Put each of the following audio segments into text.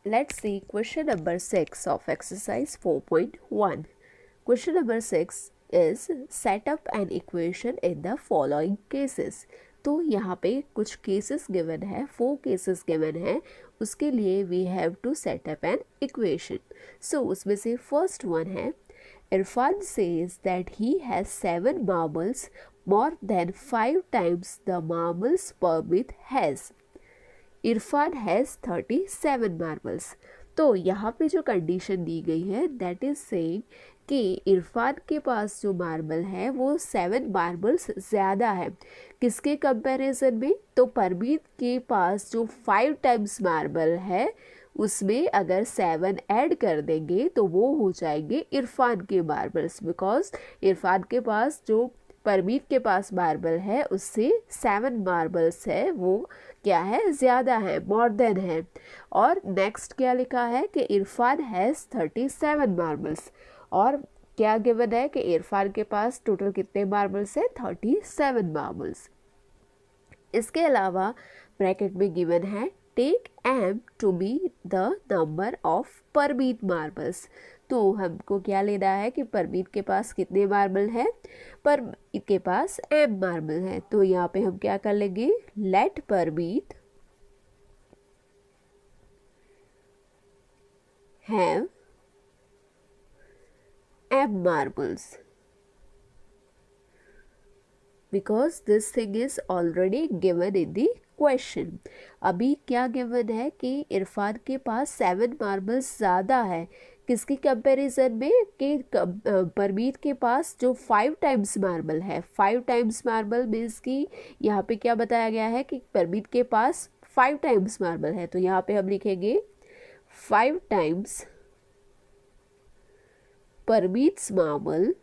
Let's see question number 6 of exercise 4.1. Question number 6 is set up an equation in the following cases. तो यहाँ पे कुछ cases given है, 4 cases given है, उसके लिए we have to set up an equation. So उसमें से फर्स्ट वन है, Irfan says that he has 7 marbles more than 5 times the marbles Permit has. Irfan has 37 marbles. तो यहाँ पे जो कंडीशन दी गई है दैट इज सेइंग कि इरफान के पास जो मार्बल है वो 7 मार्बल्स ज़्यादा है. किसके कंपैरिजन में? तो परमीत के पास जो 5 टाइम्स मार्बल है उसमें अगर 7 ऐड कर देंगे तो वो हो जाएंगे इरफान के मार्बल्स, बिकॉज इरफान के पास जो परमीत के पास मार्बल है उससे 7 मार्बल्स है वो क्या है, ज़्यादा है, मोर देन है. और नेक्स्ट क्या लिखा है कि इरफान हैज़ 37 मार्बल्स. और क्या गिवन है कि इरफान के पास टोटल कितने मार्बल्स है, 37 मार्बल्स. इसके अलावा ब्रैकेट में गिवन है take m to be the number of Parmeet marbles. तो हमको क्या लेना है कि परमीत के पास कितने मार्बल है, परमीत के पास m मार्बल है. तो यहाँ पे हम क्या कर लेंगे, let Parmeet have m marbles because this thing is already given in the question. अभी क्या गिवन है कि इरफान के पास 7 मार्बल्स ज़्यादा है. किसकी कंपैरिजन में? कि परमीत के पास जो 5 टाइम्स मार्बल है. 5 टाइम्स मार्बल मीन्स कि यहाँ पे क्या बताया गया है कि परमीत के पास 5 टाइम्स मार्बल है. तो यहाँ पे हम लिखेंगे 5 times Parmeet's marble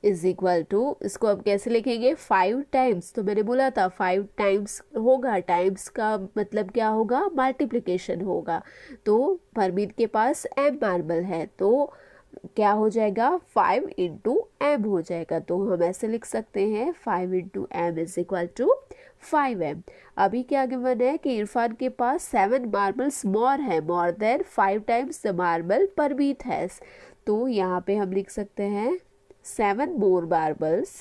is equal to, इसको अब कैसे लिखेंगे, 5 टाइम्स. तो मैंने बोला था 5 टाइम्स होगा, टाइम्स का मतलब क्या होगा, मल्टीप्लिकेशन होगा. तो परमीत के पास m मार्बल है तो क्या हो जाएगा, 5 इंटू एम हो जाएगा. तो हम ऐसे लिख सकते हैं 5 into m is equal to 5m. अभी क्या गिवन है कि इरफान के पास 7 मार्बल्स मोर है, मोर than 5 times the marble Parmeet has. तो यहाँ पे हम लिख सकते हैं 7 more marbles,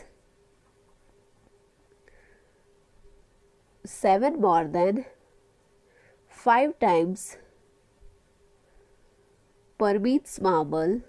7 more than 5 times Permeet's marble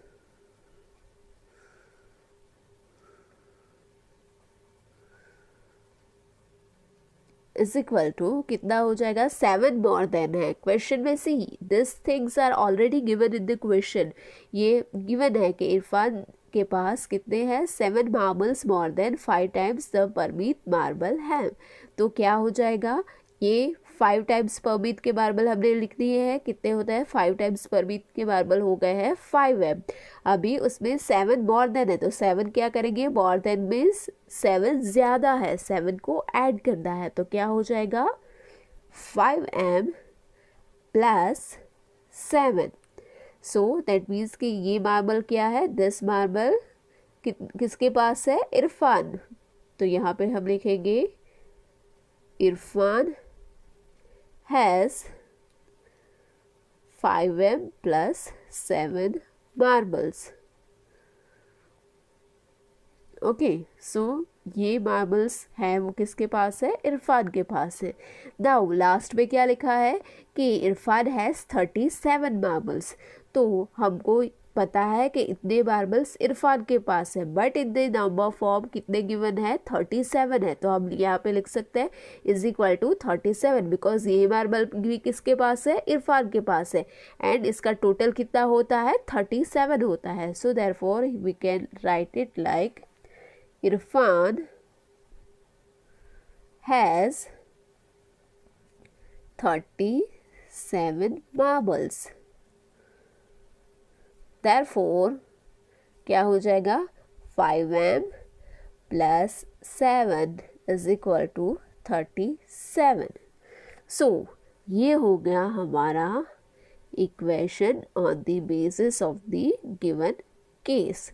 is equal to कितना हो जाएगा, 7 मोर देन है. क्वेश्चन में see this things are already given in the question. ये गिवन है कि इरफान के पास कितने हैं, 7 marbles more than 5 times the Parmeet marble है. तो क्या हो जाएगा, ये 5 टाइम्स परमीत के मार्बल हमने लिख दिए हैं, कितने होता है, 5 टाइम्स परमीत के मार्बल हो गए हैं 5m. अभी उसमें 7 मोर देन है तो 7 क्या करेंगे, मोर देन मीन्स 7 ज़्यादा है, 7 को ऐड करना है. तो क्या हो जाएगा 5m plus 7. So that means कि ये मार्बल क्या है, दिस मार्बल किसके पास है, इरफान. तो यहाँ पे हम लिखेंगे Irfan has 5m plus 7 marbles. Okay, so ये मार्बल्स हैं वो किसके पास है, इरफान के पास है. नाउ लास्ट में क्या लिखा है कि इरफान हैज़ 37 मार्बल्स. तो हमको पता है कि इतने मार्बल्स इरफान के पास है, बट इतने नंबर फॉर्म कितने गिवन है, 37 है. तो हम यहाँ पे लिख सकते हैं इज इक्वल टू 37 बिकॉज ये मार्बल भी किसके पास है, इरफान के पास है. एंड इसका टोटल कितना होता है, 37 होता है. So therefore we can write it like Irfan has 37 marbles. Therefore क्या हो जाएगा, 5m plus 7 is equal to 37. So ये हो गया हमारा equation on the basis of the given case.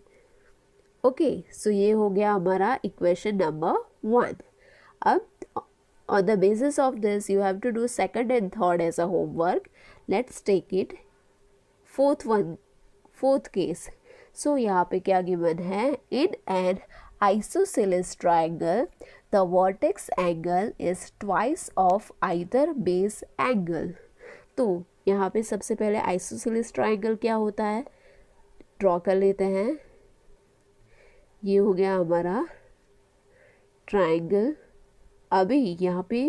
Okay, so ये हो गया हमारा इक्वेशन नंबर 1. अब on the basis of this you have to do second and third as a homework. Let's take it fourth case. So यहाँ पे क्या given है, in an isosceles triangle the vertex angle is twice of either base angle. तो यहाँ पे सबसे पहले isosceles triangle क्या होता है ड्रॉ कर लेते हैं. ये हो गया हमारा ट्राइंगल. अभी यहाँ पे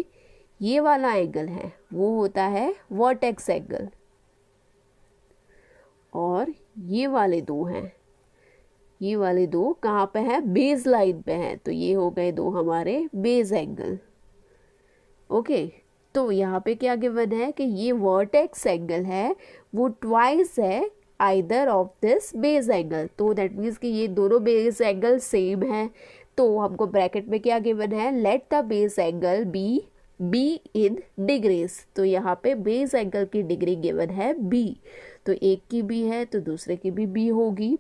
ये वाला एंगल है वो होता है वर्टेक्स एंगल, और ये वाले दो हैं, ये वाले दो कहाँ पे हैं, बेस लाइन पे हैं, तो ये हो गए दो हमारे बेस एंगल. ओके, तो यहाँ पे क्या गिवन है कि ये वर्टेक्स एंगल है वो ट्वाइस है either of this base angle. तो दैट मीन्स कि ये दोनों बेस एंगल सेम है. तो हमको ब्रैकेट में क्या गिवन है, let the base angle be in degrees. तो यहाँ पे बेस एंगल की डिग्री गिवन है बी, तो एक की बी है तो दूसरे की भी बी होगी.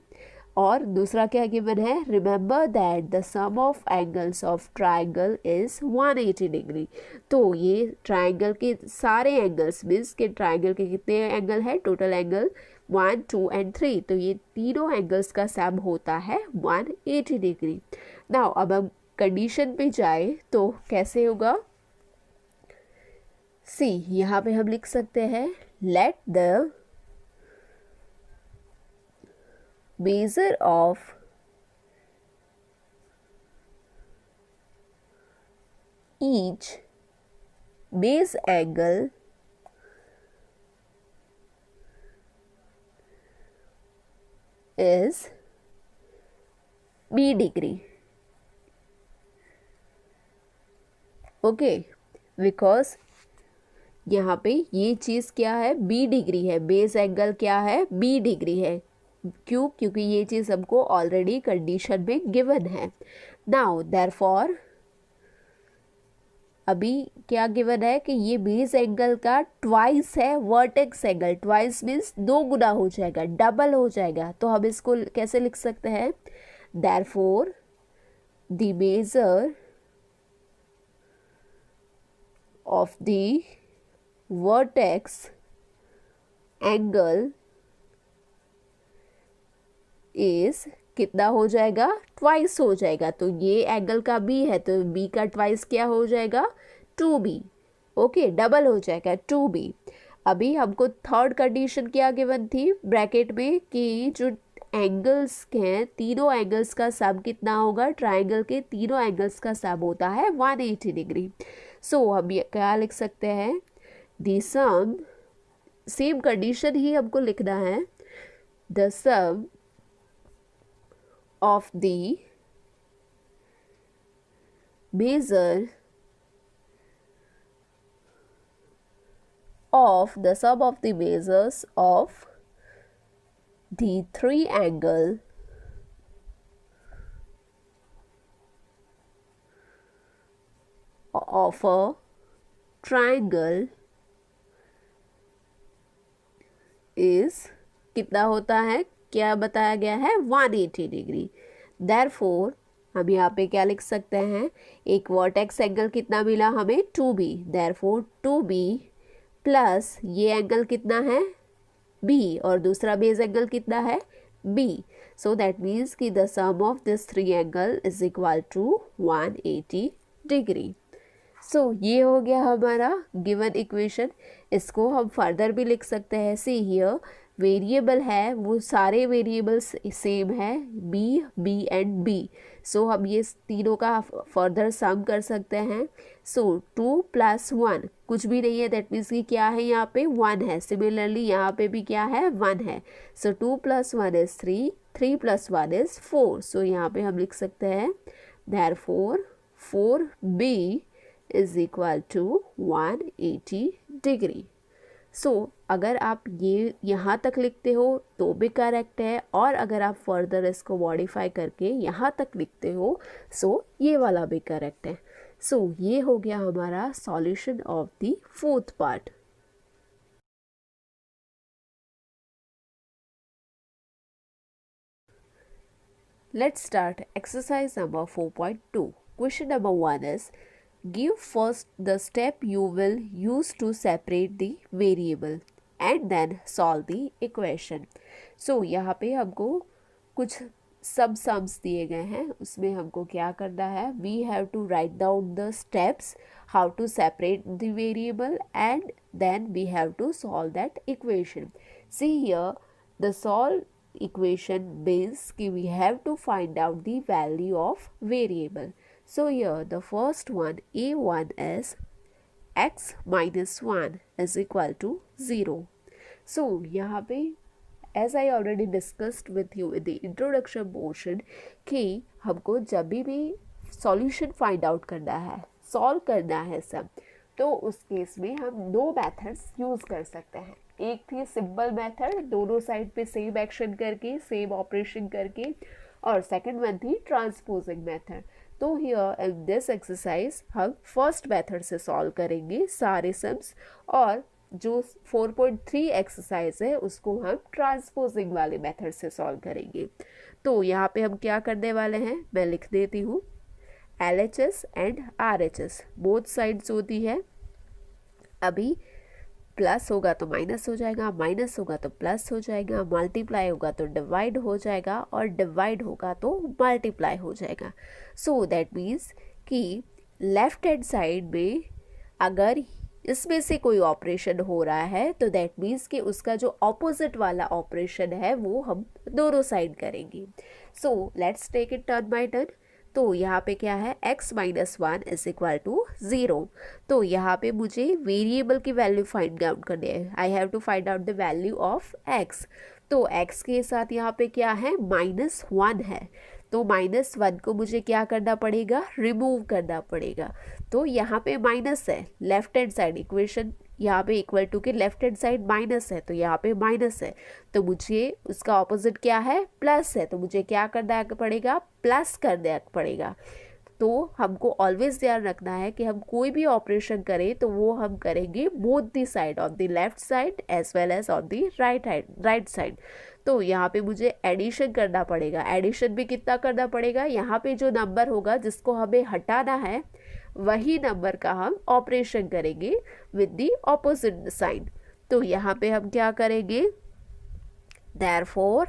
और दूसरा क्या गिवन है, remember that the sum of angles of triangle is 180 degree. तो ये ट्राइंगल के सारे एंगल्स मीन्स के ट्राइंगल के कितने एंगल है, टोटल एंगल 1, 2 and 3, तो ये तीनों एंगल्स का सम होता है 180 डिग्री. नाउ अब हम कंडीशन पे जाए तो कैसे होगा, सी यहाँ पे हम लिख सकते हैं let the measure of each base angle is b degree. Okay, because यहाँ पे ये चीज़ क्या है, b डिग्री है, बेस एंगल क्या है, b डिग्री है. क्यों, क्योंकि ये चीज़ हमको ऑलरेडी कंडीशन में गिवन है. नाउ देयरफॉर अभी क्या गिवन है कि ये बेस एंगल का ट्वाइस है वर्टेक्स एंगल. ट्वाइस मीन्स दो गुना हो जाएगा, डबल हो जाएगा. तो हम इसको कैसे लिख सकते हैं, therefore the measure of the vertex angle is कितना हो जाएगा, ट्वाइस हो जाएगा. तो ये एंगल का बी है तो बी का ट्वाइस क्या हो जाएगा, 2b. ओके, डबल हो जाएगा 2b. अभी हमको थर्ड कंडीशन क्या गिवन थी ब्रैकेट में कि जो एंगल्स हैं तीनों एंगल्स का सम कितना होगा, ट्राइंगल के तीनों एंगल्स का सम होता है 180 डिग्री. सो हम ये क्या लिख सकते हैं, द सम, सेम कंडीशन ही हमको लिखना है, the sum of the measure of the sum of the measures of the three angle of a triangle is कितना होता है, क्या बताया गया है, 180 डिग्री. देयरफॉर हम यहाँ पे क्या लिख सकते हैं, एक वर्टेक्स एंगल कितना मिला हमें, 2b. देयरफॉर 2b प्लस ये एंगल कितना है, b, और दूसरा बेस एंगल कितना है, b. सो दैट मीन्स कि the sum of this three angle is equal to 180 degree. So ये हो गया हमारा गिवन इक्वेशन. इसको हम फर्दर भी लिख सकते हैं. सी हियर वेरिएबल है वो सारे वेरिएबल्स सेम है, बी, बी एंड बी. सो हम ये तीनों का फर्दर सम कर सकते हैं. सो 2 + 1 कुछ भी नहीं है, दैट मीन्स कि क्या है, यहाँ पे 1 है. सिमिलरली यहाँ पे भी क्या है, 1 है. सो 2 + 1 is 3, 3 + 1 is 4. सो यहाँ पे हम लिख सकते हैं therefore 4b is equal to 180 degree. So अगर आप ये यहाँ तक लिखते हो तो भी करेक्ट है, और अगर आप फर्दर इसको मॉडिफाई करके यहाँ तक लिखते हो सो ये वाला भी करेक्ट है. सो ये हो गया हमारा solution of the fourth part. Let's start exercise number 4.2. Question number 1 is give first the step you will use to separate the variable and then solve the equation. So यहाँ पे हमको कुछ सब सम्स दिए गए हैं, उसमें हमको क्या करना है, we have to write down the steps how to separate the variable and then we have to solve that equation. See here the solve equation means कि we have to find out the value of variable. So here the first one, a1 is x minus 1 is equal to 0. So यहाँ पे as I already discussed with you in the introduction portion कि हमको जब भी solution find out करना है, solve करना है सब, तो उस केस में हम दो methods यूज़ कर सकते हैं। एक थी सिंपल मेथड, दोनों साइड पे सेम एक्शन करके सेम ऑपरेशन करके, और सेकंड वन थी ट्रांसपोजिंग मेथड। तो हियर इन दिस एक्सरसाइज हम फर्स्ट मेथड से सॉल्व करेंगे सारे सम्स, और जो 4.3 एक्सरसाइज है उसको हम ट्रांसपोजिंग वाले मेथड से सॉल्व करेंगे। तो यहाँ पे हम क्या करने वाले हैं, मैं लिख देती हूँ, LHS and RHS both sides होती है। अभी प्लस होगा तो माइनस हो जाएगा, माइनस होगा तो प्लस हो जाएगा, मल्टीप्लाई होगा तो डिवाइड हो जाएगा, और डिवाइड होगा तो मल्टीप्लाई हो जाएगा। सो दैट मीन्स कि लेफ्ट हैंड साइड में अगर इसमें से कोई ऑपरेशन हो रहा है तो दैट मीन्स कि उसका जो ऑपोजिट वाला ऑपरेशन है वो हम दोनों साइड करेंगे। So let's take it turn by turn. तो यहाँ पे क्या है, x minus 1 is equal to 0। तो यहाँ पे मुझे वेरिएबल की वैल्यू फाइंड आउट करनी है, I have to find out the value of x। तो x के साथ यहाँ पे क्या है, -1 है, तो -1 को मुझे क्या करना पड़ेगा, रिमूव करना पड़ेगा। तो यहाँ पे माइनस है, लेफ्ट हैंड साइड इक्वेशन यहाँ पे इक्वल टू के लेफ्ट हैंड साइड माइनस है, तो यहाँ पे माइनस है, तो मुझे उसका ऑपोजिट क्या है, प्लस है, तो मुझे क्या करना पड़ेगा, प्लस करना पड़ेगा। तो हमको ऑलवेज ध्यान रखना है कि हम कोई भी ऑपरेशन करें तो वो हम करेंगे both the side, on the left side as well as on the right side. तो यहाँ पे मुझे एडिशन करना पड़ेगा। एडिशन भी कितना करना पड़ेगा, यहाँ पे जो नंबर होगा जिसको हमें हटाना है वही नंबर का हम ऑपरेशन करेंगे विद द ऑपोजिट साइन। तो यहाँ पे हम क्या करेंगे, देयरफॉर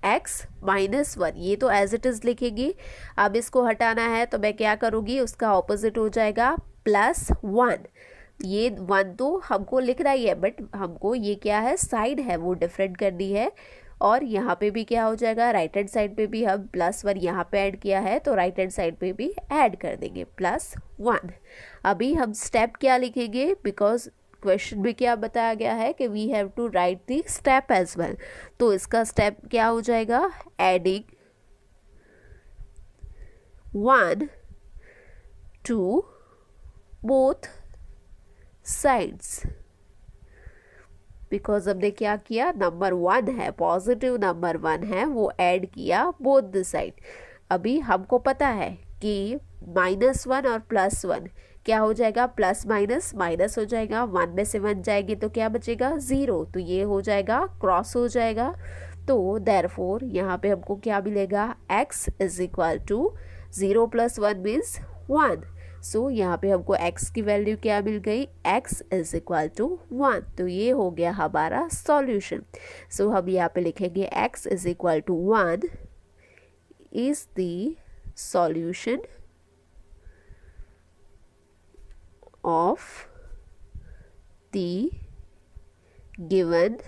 x माइनस 1, ये तो एज इट इज लिखेंगे। अब इसको हटाना है तो मैं क्या करूँगी, उसका ऑपोजिट हो जाएगा +1। ये 1 तो हमको लिखना ही है, बट हमको ये क्या है, साइड है वो डिफरेंट करनी है। और यहाँ पे भी क्या हो जाएगा, राइट हैंड साइड पे भी हम +1 यहाँ पे ऐड किया है तो राइट हैंड साइड पे भी ऐड कर देंगे +1। अभी हम स्टेप क्या लिखेंगे, बिकॉज क्वेश्चन में क्या बताया गया है कि we have to write the step as well. तो इसका स्टेप क्या हो जाएगा, adding 1 to both sides. Because हमने क्या किया, नंबर 1 है, पॉजिटिव नंबर 1 है, वो ऐड किया बोथ द साइड। अभी हमको पता है कि -1 और +1 क्या हो जाएगा, प्लस माइनस माइनस हो जाएगा, 1 में से 1 जाएगी तो क्या बचेगा, 0, तो ये हो जाएगा क्रॉस हो जाएगा। तो देयरफॉर यहाँ पे हमको क्या मिलेगा, x is equal to 0 + 1 means 1। So यहाँ पे हमको x की वैल्यू क्या मिल गई, x इज इक्वल टू 1। तो ये हो गया हमारा सॉल्यूशन। सो हम यहाँ पे लिखेंगे x is equal to 1 is the solution of the given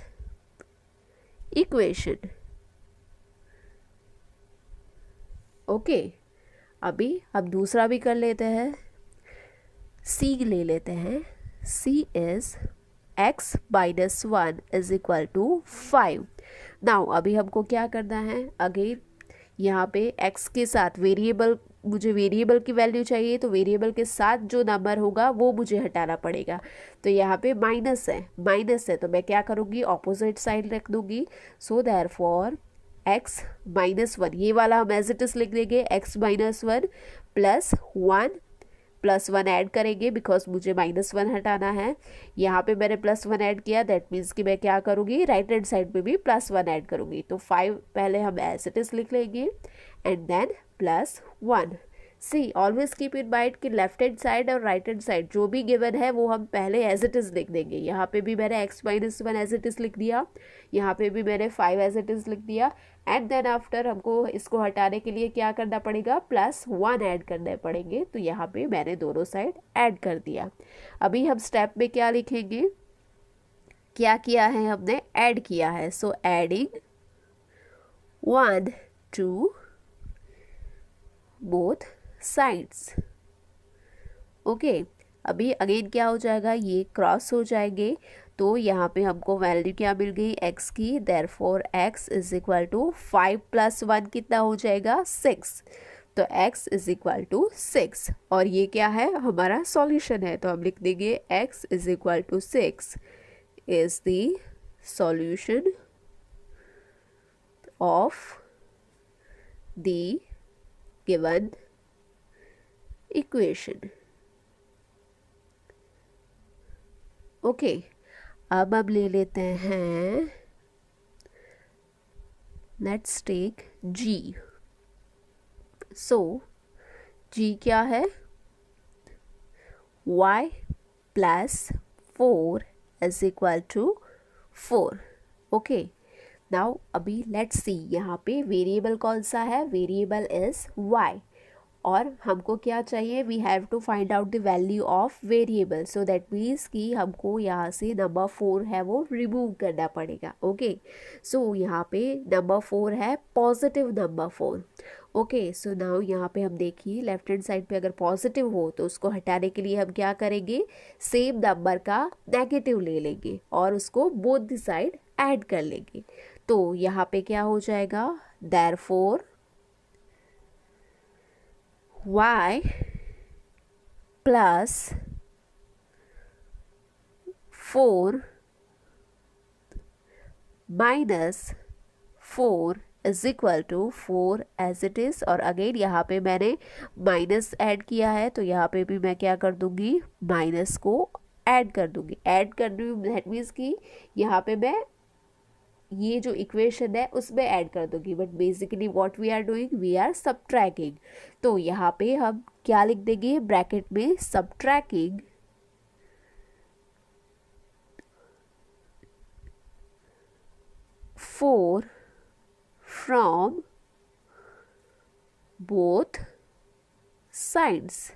equation। Okay, अभी अब दूसरा भी कर लेते हैं, C ले लेते हैं। C is x minus 1 is equal to 5। Now अभी हमको क्या करना है, अगेन यहाँ पे x के साथ वेरिएबल, मुझे वेरिएबल की वैल्यू चाहिए, तो वेरिएबल के साथ जो नंबर होगा वो मुझे हटाना पड़ेगा। तो यहाँ पे माइनस है तो मैं क्या करूँगी, ऑपोजिट साइड रख दूँगी। सो देयरफॉर x माइनस 1, ये वाला हम एज इट इज लिख देंगे, x माइनस 1 प्लस 1 ऐड करेंगे, बिकॉज मुझे -1 हटाना है। यहाँ पे मैंने +1 ऐड किया, दैट मीन्स कि मैं क्या करूँगी, राइट हैंड साइड पे भी +1 ऐड करूँगी। तो 5 पहले हम एज इट इज लिख लेंगे and then +1। See always keep in mind कि लेफ्ट हैंड साइड और राइट हैंड साइड जो भी गिवन है वो हम पहले एज इट इज़ लिख देंगे। यहाँ पे भी मैंने x-1 एज इट इज़ लिख दिया, यहाँ पे भी मैंने 5 एज इट इज़ लिख दिया, एंड देन आफ्टर हमको इसको हटाने के लिए क्या करना पड़ेगा, +1 ऐड करने पड़ेंगे। तो यहाँ पे मैंने दोनों साइड ऐड कर दिया। अभी हम स्टेप में क्या लिखेंगे, क्या किया है हमने, ऐड किया है। So adding 1 to both sides। Okay, अभी अगेन क्या हो जाएगा, ये क्रॉस हो जाएंगे। तो यहाँ पे हमको वैल्यू क्या मिल गई x की, therefore x is equal to 5 + 1 कितना हो जाएगा, 6। तो x इज इक्वल टू 6 और ये क्या है, हमारा सॉल्यूशन है। तो हम लिख देंगे x is equal to 6 is the solution of the given equation. Okay, अब ले लेते हैं, let's take g। So g क्या है, y + 4 is equal to 4। Okay, now अभी लेट्स सी यहाँ पे वेरिएबल कौन सा है, वेरिएबल इज y, और हमको क्या चाहिए, we have to find out the value of variable. So that means कि हमको यहाँ से नंबर 4 है वो रिमूव करना पड़ेगा। ओके, सो यहाँ पे नंबर 4 है positive number 4। Okay, so now यहाँ पे हम देखिए लेफ्ट हैंड साइड पे अगर पॉजिटिव हो तो उसको हटाने के लिए हम क्या करेंगे, सेम नंबर का नेगेटिव ले लेंगे और उसको बोथ द साइड ऐड कर लेंगे। तो यहाँ पे क्या हो जाएगा, therefore y + 4 - 4 is equal to 4 as it is. और अगेन यहाँ पे मैंने माइनस ऐड किया है तो यहाँ पे भी मैं क्या कर दूंगी, माइनस को ऐड कर दूंगी। ऐड कर दूँ दैट मीन्स कि यहाँ पे मैं ये जो इक्वेशन है उसमें ऐड कर दूंगी, but basically what we are doing, we are subtracting. तो यहाँ पे हम क्या लिख देंगे, ब्रैकेट में subtracting 4 from both sides,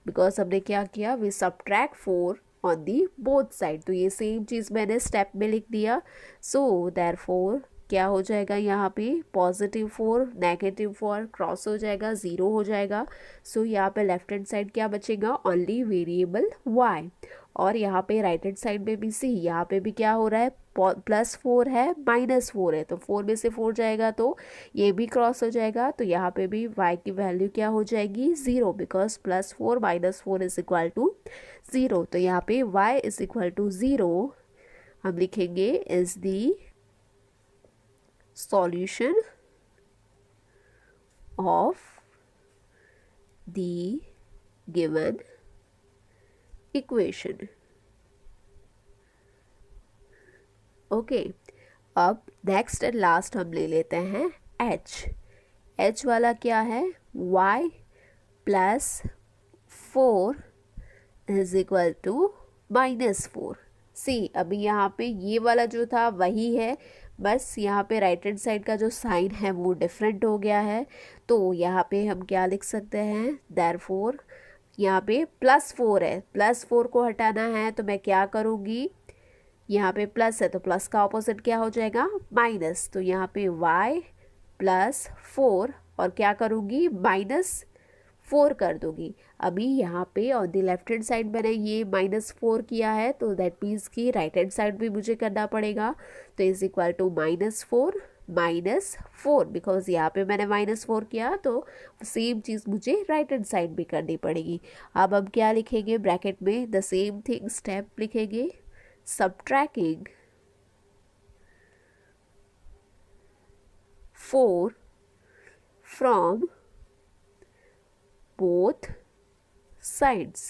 because हमने क्या किया, we subtract 4 on the both side. तो ये सेम चीज़ मैंने स्टेप में लिख दिया। सो देयरफॉर क्या हो जाएगा, यहाँ पे +4 -4 क्रॉस हो जाएगा, 0 हो जाएगा। सो यहाँ पे लेफ्ट हैंड साइड क्या बचेगा, ओनली वेरिएबल y। और यहाँ पे राइट हैंड साइड में भी सी, यहाँ पे भी क्या हो रहा है, +4 है -4 है, तो 4 में से 4 जाएगा तो ये भी क्रॉस हो जाएगा। तो यहाँ पे भी y की वैल्यू क्या हो जाएगी, 0, बिकॉज +4 - 4 इज इक्वल टू 0। तो यहाँ पे y इज इक्वल टू 0 हम लिखेंगे is the solution of the given equation। Okay, अब नेक्स्ट एंड लास्ट हम ले लेते हैं h वाला क्या है, y + 4 इज इक्वल टू -4। सी अभी यहाँ पे ये वाला जो था वही है, बस यहाँ पे राइट हैंड साइड का जो साइन है वो डिफरेंट हो गया है। तो यहाँ पे हम क्या लिख सकते हैं, देयरफॉर यहाँ पे +4 है, +4 को हटाना है तो मैं क्या करूँगी, यहाँ पे प्लस है तो प्लस का ऑपोजिट क्या हो जाएगा, माइनस। तो यहाँ पे y + 4 और क्या करूँगी, -4 कर दूँगी। अभी यहाँ पे on the left hand side मैंने ये -4 किया है, तो दैट मीन्स कि राइट हैंड साइड भी मुझे करना पड़ेगा। तो इज इक्वल टू -4 -4, बिकॉज यहाँ पे मैंने -4 किया तो सेम चीज़ मुझे राइट हैंड साइड भी करनी पड़ेगी। अब हम क्या लिखेंगे, ब्रैकेट में द सेम थिंग स्टेप लिखेंगे, subtracting 4 from both sides।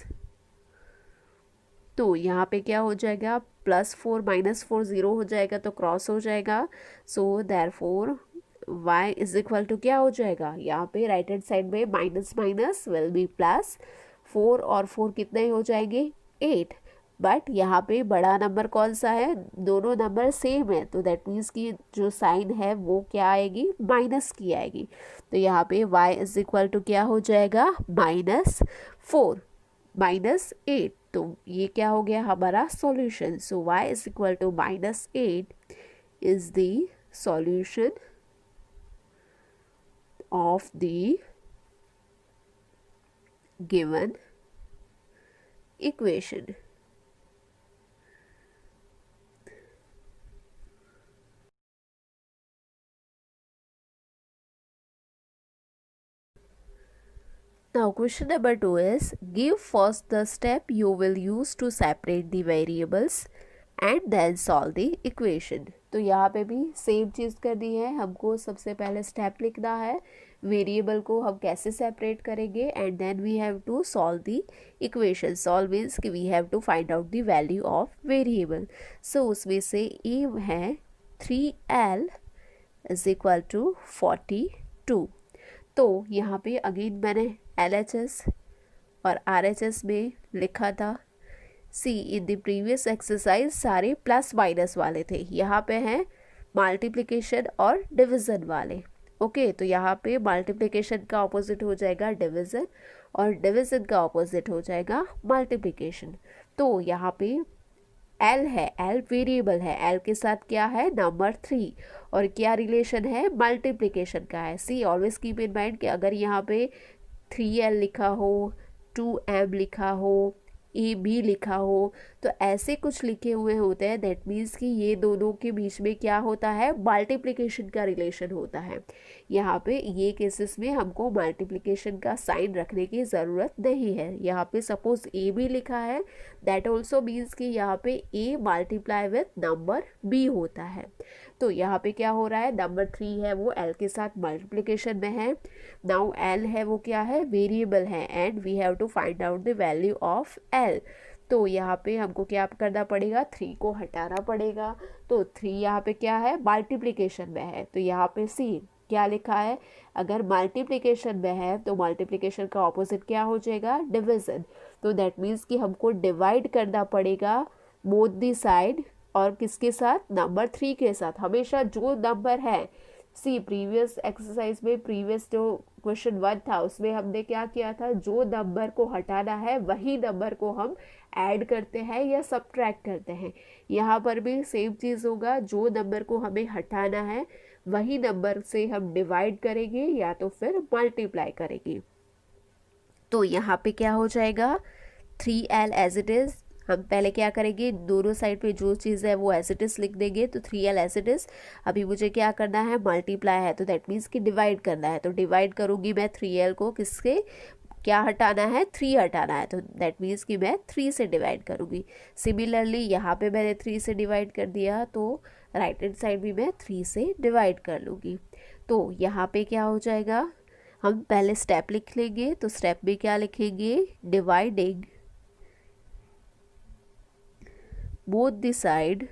तो यहाँ पे क्या हो जाएगा, +4 - 4 0 हो जाएगा तो क्रॉस हो जाएगा। So therefore y is equal to क्या हो जाएगा, यहाँ पे राइट हैंड साइड में minus minus will be plus, 4 और 4 कितने हो जाएंगे 8, बट यहाँ पे बड़ा नंबर कौन सा है, दोनों नंबर सेम है, तो दैट मीन्स कि जो साइन है वो क्या आएगी, माइनस की आएगी। तो यहाँ पे y इज इक्वल टू क्या हो जाएगा, -4 -8, तो ये क्या हो गया हमारा solution. So y is equal to -8 is the solution of the given equation. Now question number 2 is, give first the step you will use to separate the variables and then solve the equation। तो यहाँ पे भी same चीज़ कर दी है, हमको सबसे पहले step लिखना है, वेरिएबल को हम कैसे सेपरेट करेंगे, and then we have to solve the equation. Solve means कि we have to find out the value of variable. So उसमें से ए है 3l इज इक्वल टू 42। तो यहाँ पे अगेन मैंने LHS और RHS में लिखा था। सी इन द प्रीवियस एक्सरसाइज सारे प्लस माइनस वाले थे, यहाँ पे हैं मल्टीप्लिकेशन और डिवीज़न वाले। ओके, तो यहाँ पे मल्टीप्लिकेशन का ऑपोजिट हो जाएगा डिवीज़न और डिवीज़न का ऑपोजिट हो जाएगा मल्टीप्लिकेशन। तो यहाँ पे L है, L वेरिएबल है, L के साथ क्या है नंबर 3, और क्या रिलेशन है मल्टीप्लिकेशन का है। सी ऑलवेज कीप इन माइंड कि अगर यहाँ पे 3l लिखा हो, 2m लिखा हो, AB लिखा हो, तो ऐसे कुछ लिखे हुए होते हैं, दैट मीन्स कि ये दोनों के बीच में क्या होता है मल्टीप्लिकेशन का रिलेशन होता है। यहाँ पे ये केसेस में हमको मल्टीप्लिकेशन का साइन रखने की ज़रूरत नहीं है। यहाँ पे सपोज AB लिखा है, दैट ऑल्सो मीन्स कि यहाँ पे A multiply with number B होता है। तो यहाँ पे क्या हो रहा है, नंबर 3 है वो L के साथ मल्टीप्लिकेशन में है। नाउ L है वो क्या है वेरिएबल है, and we have to find out the value of L। तो यहाँ पे हमको क्या करना पड़ेगा, 3 को हटाना पड़ेगा। तो 3 यहाँ पे क्या है मल्टीप्लिकेशन में है, तो यहाँ पे सी क्या लिखा है, अगर मल्टीप्लिकेशन में है तो मल्टीप्लिकेशन का ऑपोजिट क्या हो जाएगा डिवीज़न। तो दैट मीन्स कि हमको डिवाइड करना पड़ेगा बोथ दी साइड, और किसके साथ, नंबर 3 के साथ। हमेशा जो नंबर है, सी प्रीवियस एक्सरसाइज में प्रीवियस जो क्वेश्चन 1 था उसमें हमने क्या किया था, जो नंबर को हटाना है वही नंबर को हम ऐड करते हैं या सब्ट्रैक्ट करते हैं। यहाँ पर भी सेम चीज़ होगा, जो नंबर को हमें हटाना है वही नंबर से हम डिवाइड करेंगे या तो फिर मल्टीप्लाई करेंगे। तो यहाँ पे क्या हो जाएगा 3l एज इट इज़, हम पहले क्या करेंगे, दोनों साइड पे जो चीज़ है वो एज इट इज़ लिख देंगे। तो 3l एज इट इज़, अभी मुझे क्या करना है मल्टीप्लाई है, तो दैट मीन्स कि डिवाइड करना है। तो डिवाइड करूँगी मैं 3l को, किससे, क्या हटाना है 3 हटाना है, तो दैट मीन्स कि मैं 3 से डिवाइड करूँगी। सिमिलरली यहाँ पे मैंने 3 से डिवाइड कर दिया, तो राइट हैंड साइड भी मैं 3 से डिवाइड कर लूँगी। तो यहाँ पे क्या हो जाएगा, हम पहले स्टेप लिख लेंगे। तो स्टेप में क्या लिखेंगे, dividing both the side